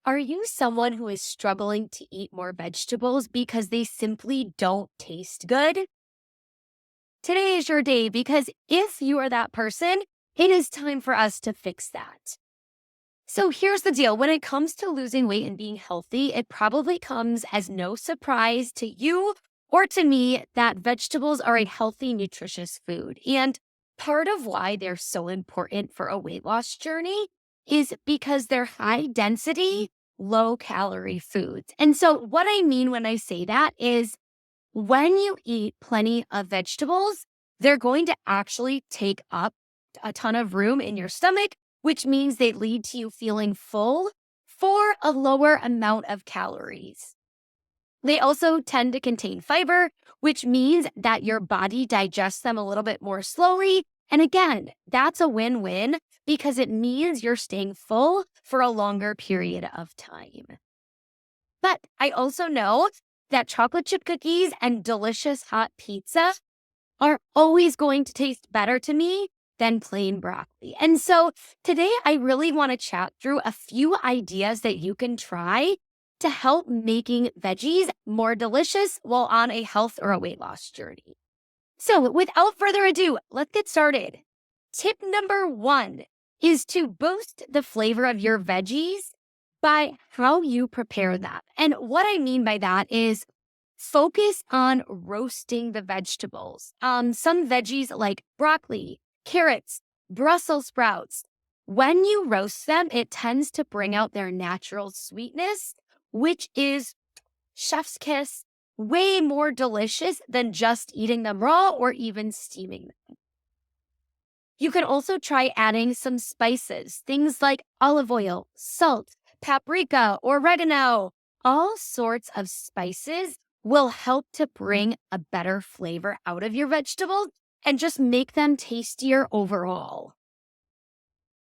Are you someone who is struggling to eat more vegetables because they simply don't taste good? Today is your day because if you are that person, it is time for us to fix that. So here's the deal. When it comes to losing weight and being healthy, it probably comes as no surprise to you or to me that vegetables are a healthy, nutritious food. And part of why they're so important for a weight loss journey is because they're high density, low calorie foods. And so, what I mean when I say that is when you eat plenty of vegetables, they're going to actually take up a ton of room in your stomach, which means they lead to you feeling full for a lower amount of calories. They also tend to contain fiber, which means that your body digests them a little bit more slowly. And again, that's a win-win because it means you're staying full for a longer period of time. But I also know that chocolate chip cookies and delicious hot pizza are always going to taste better to me than plain broccoli. And so today I really want to chat through a few ideas that you can try to help making veggies more delicious while on a health or a weight loss journey. So without further ado, let's get started. Tip number 1 is to boost the flavor of your veggies by how you prepare them. And what I mean by that is focus on roasting the vegetables. Some veggies like broccoli, carrots, Brussels sprouts, when you roast them, it tends to bring out their natural sweetness, which is chef's kiss, way more delicious than just eating them raw or even steaming them. You can also try adding some spices, things like olive oil, salt, paprika, or oregano. All sorts of spices will help to bring a better flavor out of your vegetables and just make them tastier overall.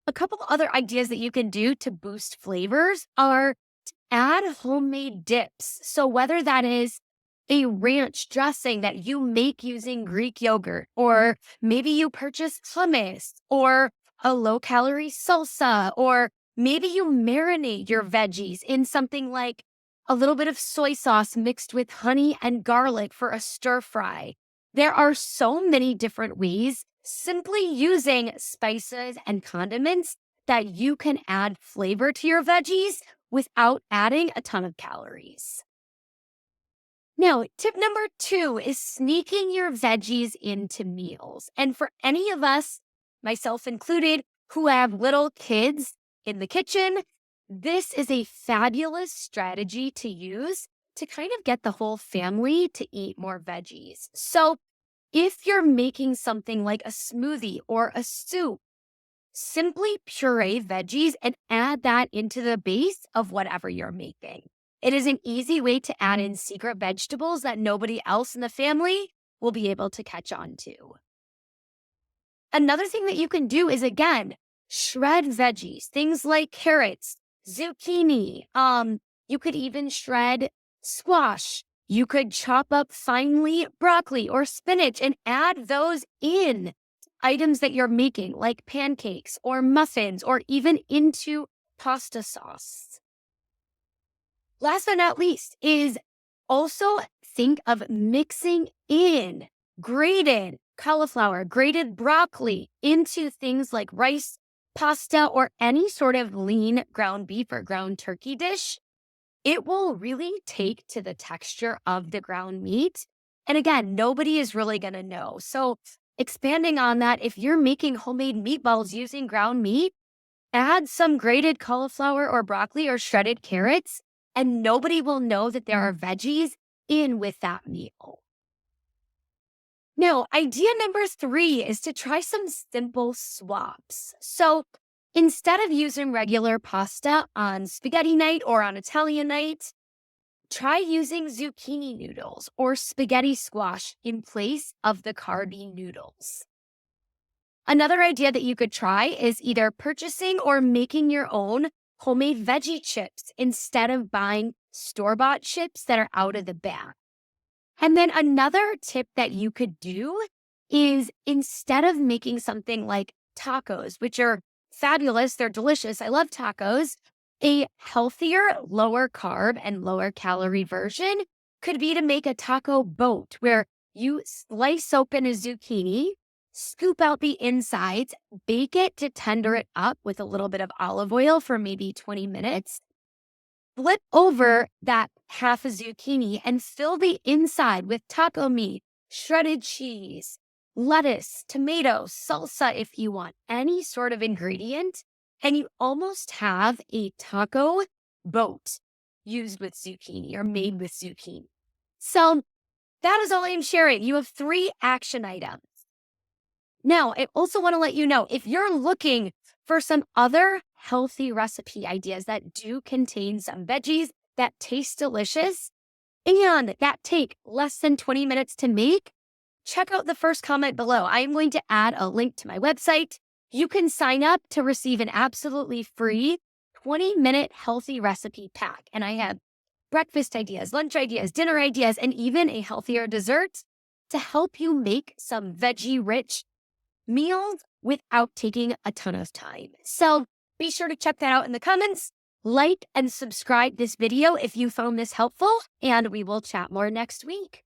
A couple other ideas that you can do to boost flavors are to add homemade dips. So whether that is a ranch dressing that you make using Greek yogurt, or maybe you purchase hummus, or a low-calorie salsa, or maybe you marinate your veggies in something like a little bit of soy sauce mixed with honey and garlic for a stir fry. There are so many different ways simply using spices and condiments that you can add flavor to your veggies without adding a ton of calories. Now, tip number 2 is sneaking your veggies into meals. And for any of us, myself included, who have little kids in the kitchen, this is a fabulous strategy to use to kind of get the whole family to eat more veggies. So if you're making something like a smoothie or a soup, simply puree veggies and add that into the base of whatever you're making. It is an easy way to add in secret vegetables that nobody else in the family will be able to catch on to. Another thing that you can do is, again, shred veggies, things like carrots, zucchini. You could even shred squash. You could chop up finely broccoli or spinach and add those in items that you're making, like pancakes or muffins, or even into pasta sauce. Last but not least is also think of mixing in grated cauliflower, grated broccoli into things like rice, pasta, or any sort of lean ground beef or ground turkey dish. It will really take to the texture of the ground meat. And again, nobody is really going to know. So expanding on that, if you're making homemade meatballs using ground meat, add some grated cauliflower or broccoli or shredded carrots, and nobody will know that there are veggies in with that meal. Now, idea number 3 is to try some simple swaps. So instead of using regular pasta on spaghetti night or on Italian night, try using zucchini noodles or spaghetti squash in place of the carby noodles. Another idea that you could try is either purchasing or making your own homemade veggie chips instead of buying store-bought chips that are out of the bag. And then another tip that you could do is instead of making something like tacos, which are fabulous, they're delicious, I love tacos, A healthier, lower carb and lower calorie version could be to make a taco boat where you slice open a zucchini, scoop out the insides, bake it to tender it up with a little bit of olive oil for maybe 20 minutes, flip over that half a zucchini and fill the inside with taco meat, shredded cheese, lettuce, tomatoes, salsa if you want, any sort of ingredient. And you almost have a taco boat used with zucchini or made with zucchini. So that is all I'm sharing. You have 3 action items. Now, I also want to let you know, if you're looking for some other healthy recipe ideas that do contain some veggies that taste delicious and that take less than 20 minutes to make, check out the first comment below. I am going to add a link to my website. You can sign up to receive an absolutely free 20-minute healthy recipe pack. And I have breakfast ideas, lunch ideas, dinner ideas, and even a healthier dessert to help you make some veggie-rich meals without taking a ton of time. So be sure to check that out in the comments. Like and subscribe this video if you found this helpful, and we will chat more next week.